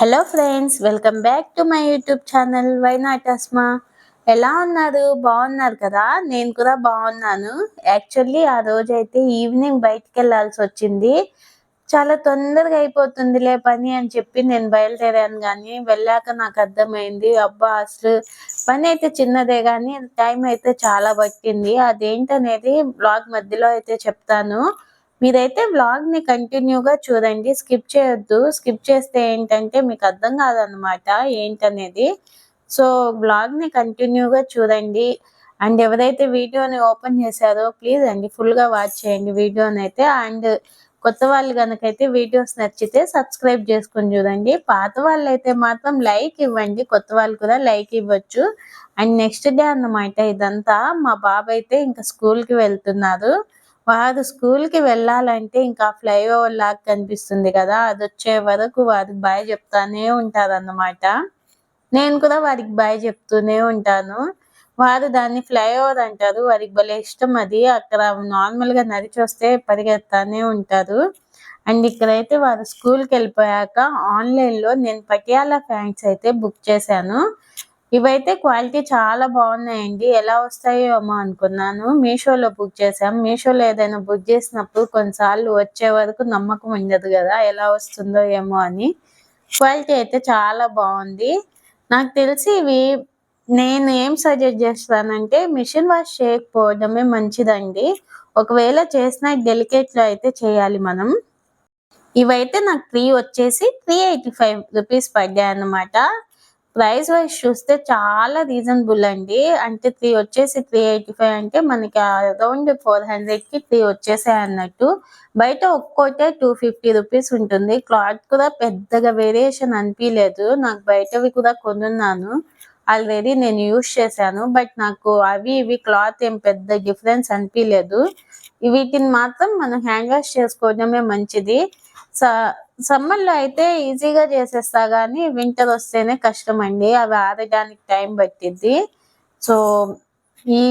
Hello friends, welcome back to my YouTube channel why not Asma. ఎలా ఉన్నారు? బాగున్నారు కదా? నేను కూడా బాగున్నాను. యాక్చువల్లీ ఆ రోజు అయితే ఈవినింగ్ బయటికి వెళ్ళాల్సి వచ్చింది. చాలా తొందరగా అయిపోతుందిలే పని అని చెప్పి నేను బయలుదేరాను. కానీ వెళ్ళాక నాకు అర్థమైంది, అబ్బా అసలు పని అయితే చిన్నదే కానీ టైం అయితే చాలా పట్టింది. అదేంటనేది బ్లాగ్ మధ్యలో అయితే చెప్తాను. మీరైతే వ్లాగ్ ని కంటిన్యూగా చూడండి, స్కిప్ చేయొద్దు. స్కిప్ చేస్తే ఏంటంటే మీకు అర్థం కాదనమాట ఏంటనేది. సో వ్లాగ్ ని కంటిన్యూగా చూడండి. అండ్ ఎవరైతే వీడియోని ఓపెన్ చేశారో ప్లీజ్ అండి ఫుల్ గా వాచ్ చేయండి వీడియోని అయితే. అండ్ కొత్త వాళ్ళు కనుకైతే వీడియోస్ నచ్చితే సబ్స్క్రైబ్ చేసుకుని చూడండి. పాత వాళ్ళు అయితే మాత్రం లైక్ ఇవ్వండి, కొత్త వాళ్ళు కూడా లైక్ ఇవ్వచ్చు. అండ్ నెక్స్ట్ డే అన్నమాట ఇదంతా. మా బాబు అయితే ఇంకా స్కూల్ కి వెళ్తున్నారు. వారు స్కూల్ కి వెళ్ళాలంటే ఇంకా ఫ్లైఓవర్ లాగా కనిపిస్తుంది కదా, అది వచ్చే వరకు వారికి బాయ్ చెప్తానే ఉంటారన్నమాట. నేను కూడా వారికి బాయ్ చెప్తూనే ఉంటాను. వారు దాన్ని ఫ్లైఓవర్ అంటారు. వారికి భలే ఇష్టం అది. అక్కడ నార్మల్ గా నడిచి వస్తే పరిగెత్తానే ఉంటారు. అండ్ ఇక్కడైతే వారు స్కూల్ కి వెళ్ళిపోయాక ఆన్లైన్ లో నేను పటియాలా ప్యాంట్స్ అయితే బుక్ చేశాను. ఇవైతే క్వాలిటీ చాలా బాగున్నాయండి. ఎలా వస్తాయో ఏమో అనుకున్నాను. మీషోలో బుక్ చేసాం. మీషోలో ఏదైనా బుక్ చేసినప్పుడు కొన్నిసార్లు వచ్చే వరకు నమ్మకం ఉండదు కదా, ఎలా వస్తుందో ఏమో అని. క్వాలిటీ అయితే చాలా బాగుంది. నాకు తెలిసి ఇవి నేను ఏం సజెస్ట్ చేస్తానంటే మిషన్ వాష్ చేయకపోవడమే మంచిదండి. ఒకవేళ చేసిన డెలికేట్ లో అయితే చేయాలి మనం. ఇవైతే నాకు 3 వచ్చేసి 385 రూపీస్ పడ్డాయి అన్నమాట. ప్రైస్ వైజ్ చూస్తే చాలా రీజనబుల్ అండి. అంటే 3 వచ్చేసి 385 అంటే మనకి అరౌండ్ 400 కి 3 వచ్చేసాయి అన్నట్టు. బయట ఒక్కోటే 250 రూపీస్ ఉంటుంది. క్లాత్ కూడా పెద్దగా వేరియేషన్ అనిపించలేదు. నాకు బయటవి కూడా కొనున్నాను ఆల్రెడీ, నేను యూజ్ చేశాను. బట్ నాకు అవి ఇవి క్లాత్ ఏం పెద్ద డిఫరెన్స్ అనిపించలేదు. వీటిని మాత్రం మనం హ్యాండ్ వాష్ చేసుకోవడమే మంచిది. సమ్మర్ లో అయితే ఈజీగా చేసేస్తా గానీ వింటర్ వస్తేనే కష్టం అండి. అవి ఆరడానికి టైం పట్టిద్ది. సో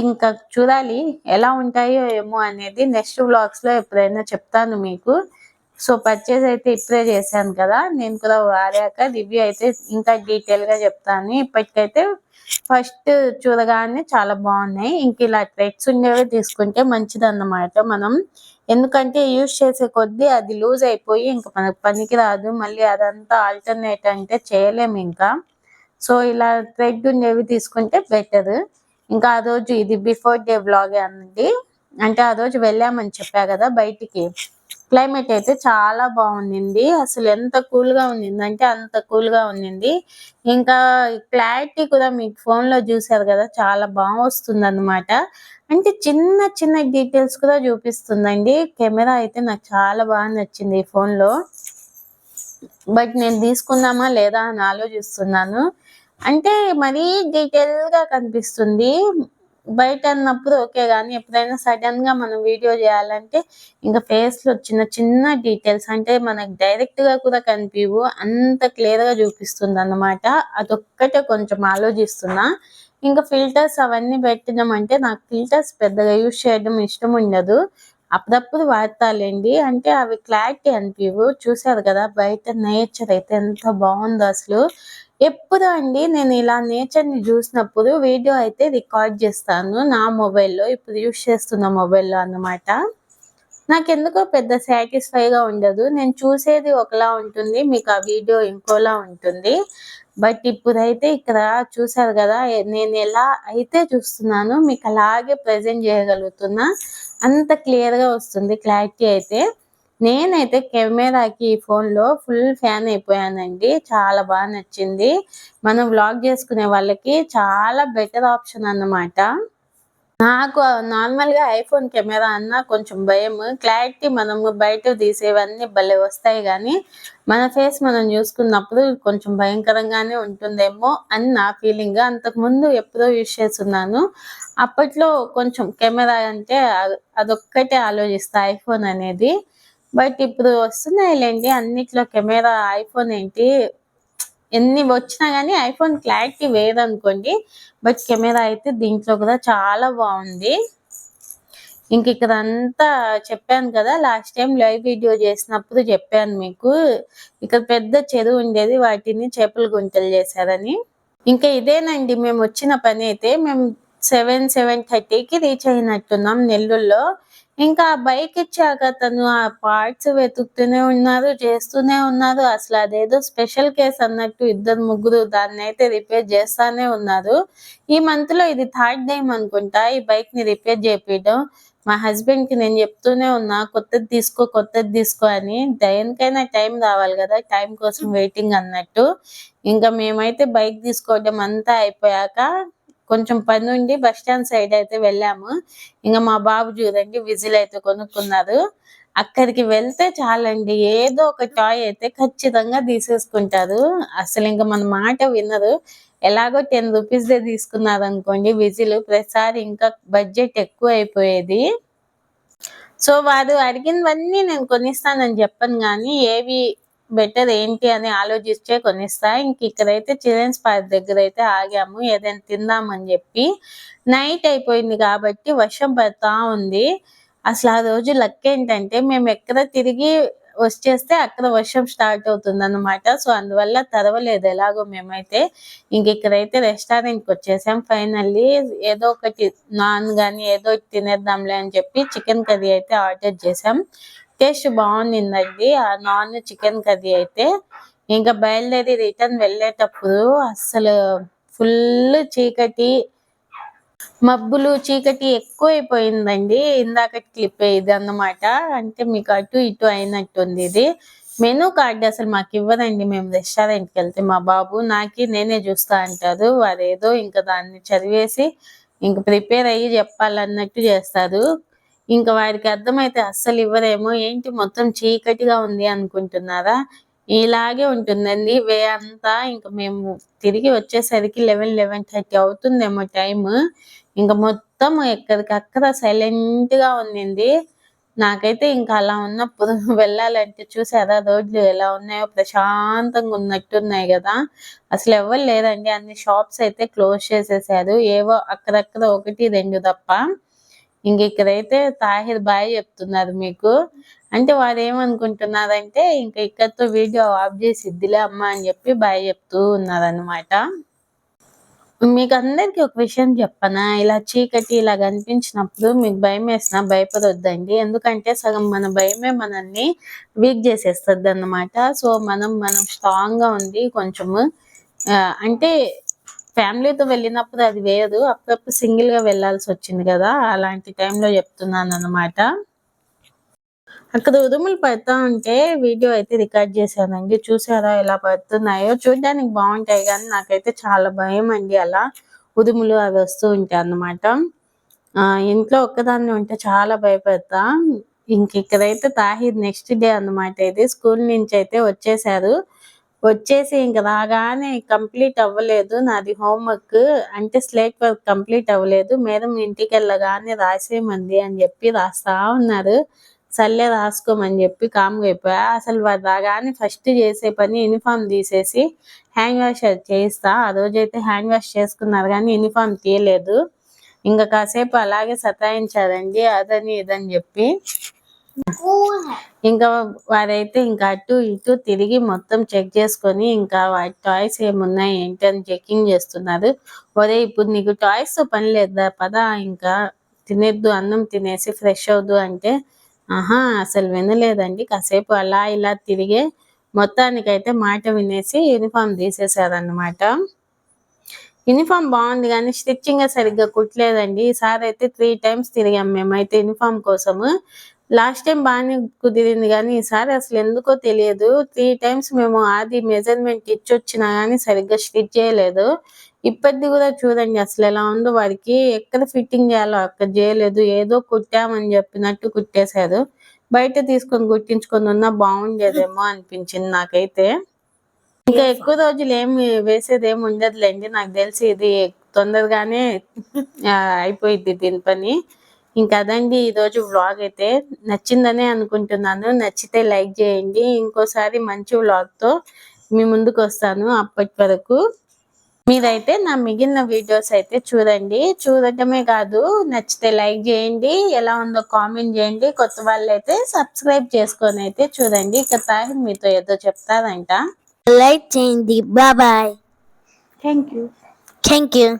ఇంకా చూడాలి ఎలా ఉంటాయో ఏమో అనేది నెక్స్ట్ వ్లాగ్స్ లో ఎప్పుడైనా చెప్తాను మీకు. సో పర్చేజ్ అయితే ఇప్పుడే చేశాను కదా, నేను కూడా వాడాక రివ్యూ అయితే ఇంకా డీటెయిల్ గా చెప్తాను. ఇప్పటికైతే ఫస్ట్ చూడగానే చాలా బాగున్నాయి. ఇంక ఇలా థ్రెడ్స్ ఉండేవి తీసుకుంటే మంచిది అన్నమాట మనం. ఎందుకంటే యూజ్ చేసే కొద్దీ అది లూజ్ అయిపోయి ఇంకా మనకు పనికి రాదు. మళ్ళీ అదంతా ఆల్టర్నేట్ అంటే చేయలేము ఇంకా. సో ఇలా థ్రెడ్ ఉండేవి తీసుకుంటే బెటర్. ఇంకా ఆ రోజు ఇది బిఫోర్ డే వ్లాగ్ అండి. అంటే ఆ రోజు వెళ్ళామని చెప్పా కదా బయటికి. క్లైమేట్ అయితే చాలా బాగుంది. అసలు ఎంత కూల్ గా ఉండింది అంటే అంత కూల్ గా ఉండింది. ఇంకా క్లారిటీ కూడా మీకు ఫోన్ లో చూసారు కదా, చాలా బాగా వస్తుంది అన్నమాట. అంటే చిన్న చిన్న డీటెయిల్స్ కూడా చూపిస్తుందండి. కెమెరా అయితే నాకు చాలా బాగా నచ్చింది ఈ ఫోన్ లో. బట్ నేను తీసుకుందామా లేదా అని ఆలోచిస్తున్నాను. అంటే మరీ డీటెయిల్ గా కనిపిస్తుంది బయట అన్నప్పుడు ఓకే, గానీ ఎప్పుడైనా సడన్ గా మనం వీడియో చేయాలంటే ఇంకా ఫేస్ లో చిన్న చిన్న డీటెయిల్స్ అంటే మనకు డైరెక్ట్ గా కూడా కనిపివు, అంత క్లియర్ గా చూపిస్తుంది అన్నమాట. అదొక్కటే కొంచెం ఆలోచిస్తున్నా. ఇంకా ఫిల్టర్స్ అవన్నీ పెట్టడం అంటే నాకు ఫిల్టర్స్ పెద్దగా యూజ్ చేయడం ఇష్టం ఉండదు. అప్పుడప్పుడు వాడతాలేండి. అంటే అవి క్లారిటీ అనిపివు. చూసారు కదా బయట నేచర్ అయితే ఎంత బాగుందో అసలు. ఎప్పుడు అండి నేను ఇలా నేచర్ ని చూసినప్పుడు వీడియో అయితే రికార్డ్ చేస్తాను నా మొబైల్లో, ఇప్పుడు యూజ్ చేస్తున్న మొబైల్లో అన్నమాట. నాకెందుకో పెద్ద సాటిస్ఫైగా ఉండదు. నేను చూసేది ఒకలా ఉంటుంది, మీకు ఆ వీడియో ఇంకోలా ఉంటుంది. బట్ ఇప్పుడైతే ఇక్కడ చూసారు కదా, నేను ఎలా అయితే చూస్తున్నానో మీకు అలాగే ప్రజెంట్ చేయగలుగుతున్నా. అంత క్లియర్ గా వస్తుంది క్లారిటీ అయితే. నేనైతే కెమెరాకి ఈ ఫోన్ లో ఫుల్ ఫ్యాన్ అయిపోయానండి. చాలా బాగా నచ్చింది. మనం వ్లాగ్ చేసుకునే వాళ్ళకి చాలా బెటర్ ఆప్షన్ అన్నమాట. నాకు నార్మల్ గా ఐఫోన్ కెమెరా అన్నా కొంచెం భయం. క్లారిటీ మనము బయట తీసేవన్నీ భలే వస్తాయి కానీ మన ఫేస్ మనం చూసుకున్నప్పుడు కొంచెం భయంకరంగానే ఉంటుందేమో అని నా ఫీలింగ్. అంతకు ముందు ఎప్పుడో యూజ్ చేస్తున్నాను. అప్పట్లో కొంచెం కెమెరా అంటే అదొక్కటే ఆలోచిస్తా ఐఫోన్ అనేది. బట్ ఇప్పుడు వస్తున్నాయిలేండి అన్నిట్లో కెమెరా. ఐఫోన్ ఏంటి ఎన్ని వచ్చినా కానీ ఐఫోన్ క్లారిటీ వేరనుకోండి, బట్ కెమెరా అయితే దీంట్లో కూడా చాలా బాగుంది. ఇంక ఇక్కడ అంతా చెప్పాను కదా, లాస్ట్ టైం లైవ్ వీడియో చేసినప్పుడు చెప్పాను మీకు. ఇక్కడ పెద్ద చెరువు ఉండేది, వాటిని చేపల గుంటలు చేశారని. ఇంకా ఇదేనండి మేము వచ్చిన పని అయితే. మేము 7:30కి రీచ్ అయినట్టున్నాం నెల్లూరులో. ఇంకా బైక్ ఇచ్చాక తను ఆ పార్ట్స్ వెతుకుతూనే ఉన్నారు, చేస్తూనే ఉన్నారు. అసలు అదేదో స్పెషల్ కేస్ అన్నట్టు ఇద్దరు ముగ్గురు దాన్ని అయితే రిపేర్ చేస్తానే ఉన్నారు. ఈ మంత్ లో ఇది 3rd టైం అనుకుంటా ఈ బైక్ ని రిపేర్ చేపించడం. మా హస్బెండ్ కి నేను చెప్తూనే ఉన్నా, కొత్తది తీసుకో అని. దేనికైనా టైం రావాలి కదా, టైం కోసం వెయిటింగ్ అన్నట్టు. ఇంకా మేమైతే బైక్ తీసుకోవడం అంతా అయిపోయాక కొంచెం పని ఉండి బస్ స్టాండ్ సైడ్ అయితే వెళ్ళాము. ఇంకా మా బాబు చూడండి విజిల్ అయితే కొనుక్కున్నారు. అక్కడికి వెళ్తే చాలండి, ఏదో ఒక టాయ్ అయితే ఖచ్చితంగా తీసేసుకుంటారు. అసలు ఇంకా మన మాట వినరు. ఎలాగో 10 రూపీస్ తీసుకున్నారు అనుకోండి విజిల్, ప్రతిసారి ఇంకా బడ్జెట్ ఎక్కువ అయిపోయేది. సో వారు అడిగినవన్నీ నేను కొనిస్తానని చెప్పను, కానీ ఏవి బెటర్ ఏంటి అని ఆలోచిస్తే కొనిస్తా. ఇంక ఇక్కడైతే చిల్డ్రన్స్ పార్క్ దగ్గర అయితే ఆగాము, ఏదైనా తిందామని చెప్పి. నైట్ అయిపోయింది కాబట్టి వర్షం పడతా ఉంది. అసలు ఆ రోజు లక్ ఏంటంటే మేము ఎక్కడ తిరిగి వచ్చేస్తే అక్కడ వర్షం స్టార్ట్ అవుతుంది అన్నమాట. సో అందువల్ల తరవలేదు ఎలాగో మేమైతే. ఇంక ఇక్కడైతే రెస్టారెంట్ కి వచ్చేసాం ఫైనల్లీ. ఏదో ఒకటి నాన్ గాని ఏదో తినేద్దాంలే అని చెప్పి చికెన్ కర్రీ అయితే ఆర్డర్ చేసాం. టేస్ట్ బాగుండిందండి ఆ నాన్ చికెన్ కర్రీ అయితే. ఇంకా బయలుదేరి రిటర్న్ వెళ్ళేటప్పుడు అస్సలు ఫుల్ చీకటి, మబ్బులు చీకటి ఎక్కువైపోయిందండి. ఇందాక క్లిప్ ఇది అన్నమాట. అంటే మీకు అటు ఇటు అయినట్టుంది ఇది. మెనూ కార్డు అసలు మాకు ఇవ్వదండి. మేము రెస్టారెంట్కి వెళ్తే మా బాబు నాకి నేనే చూస్తా అంటారు. వారేదో ఇంకా దాన్ని చదివేసి ఇంక ప్రిపేర్ అయ్యి చెప్పాలన్నట్టు చేస్తారు. ఇంకా వారికి అర్థమైతే అస్సలు ఇవ్వరేమో. ఏంటి మొత్తం చీకటిగా ఉంది అనుకుంటున్నారా, ఇలాగే ఉంటుందండి వే అంతా. ఇంకా మేము తిరిగి వచ్చేసరికి 11:30 అవుతుందేమో టైం. ఇంకా మొత్తం ఎక్కడికక్కడ సైలెంట్ గా ఉన్నింది. నాకైతే ఇంకా అలా ఉన్నప్పుడు వెళ్ళాలంటే చూసారా రోడ్లు ఎలా ఉన్నాయో, ప్రశాంతంగా ఉన్నట్టున్నాయి కదా. అసలు ఎవరు లేదండి, అన్ని షాప్స్ అయితే క్లోజ్ చేసేసారు, ఏవో అక్కడక్కడ 1-2 తప్ప. ఇంక ఇక్కడైతే తాహిర్ బాయ్ చెప్తున్నారు మీకు. అంటే వారు ఏమనుకుంటున్నారంటే ఇంకా ఇక్కడతో వీడియో ఆఫ్ చేసి ఇద్దిలే అమ్మ అని చెప్పి బాయ్ చెప్తూ ఉన్నారనమాట. మీకు అందరికి ఒక విషయం చెప్పనా, ఇలా చీకటి ఇలా కనిపించినప్పుడు మీకు భయం వేసినా భయపడొద్దండి. ఎందుకంటే సగం మన భయమే మనల్ని వీక్ చేసేస్తుంది అన్నమాట. సో మనం స్ట్రాంగ్ గా ఉంది కొంచెము. అంటే ఫ్యామిలీతో వెళ్ళినప్పుడు అది వేరు, అప్పుడప్పుడు సింగిల్ గా వెళ్లాల్సి వచ్చింది కదా, అలాంటి టైంలో చెప్తున్నాను అన్నమాట. అక్కడ ఉరుములు పడతా ఉంటే వీడియో అయితే రికార్డ్ చేశానండి. చూసారా ఎలా పడుతున్నాయో. చూడడానికి బాగుంటాయి కానీ నాకైతే చాలా భయం అండి అలా ఉరుములు అవి వస్తూ ఉంటాయి అన్నమాట. ఇంట్లో ఒక్కదాన్ని ఉంటే చాలా భయపడతా. ఇంక ఇక్కడైతే తాహిర్ నెక్స్ట్ డే అన్నమాట. ఇది స్కూల్ నుంచి అయితే వచ్చేసారు. వచ్చేసి ఇంక రాగానే కంప్లీట్ అవ్వలేదు నాది హోంవర్క్, అంటే స్లేట్ వర్క్ కంప్లీట్ అవ్వలేదు. మేడం ఇంటికి వెళ్ళగానే రాసేయమంది అని చెప్పి రాస్తా ఉన్నారు. సర్లే రాసుకోమని చెప్పి కామ్గా అయిపోయా. అసలు వాడు రాగానే ఫస్ట్ చేసే పని యూనిఫామ్ తీసేసి హ్యాండ్ వాష్ చేయిస్తా. ఆ రోజైతే హ్యాండ్ వాష్ చేసుకున్నారు కానీ యూనిఫామ్ తీయలేదు. ఇంకా కాసేపు అలాగే సతాయించారండి, అదని ఇదని చెప్పి. ఇంకా వారైతే ఇంకా అటు ఇటు తిరిగి మొత్తం చెక్ చేసుకొని ఇంకా వాటి టాయ్స్ ఏమున్నాయి ఏంటి అని చెకింగ్ చేస్తున్నారు. ఒరే ఇప్పుడు నీకు టాయ్స్ తో పని లేదా, పదా ఇంకా తినేద్దు, అన్నం తినేసి ఫ్రెష్ అవుదు అంటే అసలు వినలేదండి. కాసేపు అలా ఇలా తిరిగే మొత్తానికైతే మాట వినేసి యూనిఫామ్ తీసేశారన్నమాట. యూనిఫామ్ బాగుంది కానీ స్టిచ్చింగ్ సరిగ్గా కుట్టలేదండి. ఈసారి అయితే 3 times తిరిగాం మేమైతే యూనిఫామ్ కోసము. లాస్ట్ టైం బాగానే కుదిరింది కానీ ఈసారి అసలు ఎందుకో తెలియదు 3 times మేము ఆది మెజర్మెంట్ ఇచ్చొచ్చినా కానీ సరిగ్గా స్టిచ్ చేయలేదు. ఇప్పటిది కూడా చూడండి అసలు ఎలా ఉందో. వారికి ఎక్కడ ఫిట్టింగ్ చేయాలో అక్కడ చేయలేదు, ఏదో కుట్టామని చెప్పినట్టు కుట్టేశారు. బయట తీసుకొని కుట్టించుకొని ఉన్నా బాగుండేదేమో అనిపించింది నాకైతే. ఇంకా ఎక్కువ రోజులు ఏమి వేసేది ఏమి ఉండదులేండి, నాకు తెలిసి ఇది తొందరగానే అయిపోయింది దీని పని. ఇంకా అదండి ఈరోజు వ్లాగ్ అయితే. నచ్చిందనే అనుకుంటున్నాను. నచ్చితే లైక్ చేయండి. ఇంకోసారి మంచి వ్లాగ్తో మీ ముందుకు వస్తాను. అప్పటి వరకు మీరైతే నా మిగిలిన వీడియోస్ అయితే చూడండి. చూడటమే కాదు, నచ్చితే లైక్ చేయండి, ఎలా ఉందో కామెంట్ చేయండి. కొత్త వాళ్ళైతే సబ్స్క్రైబ్ చేసుకొని అయితే చూడండి. ఇక తాహిర్ మీతో ఏదో చెప్తారంట. లైక్ చేయండి. బాయ్. Thank you.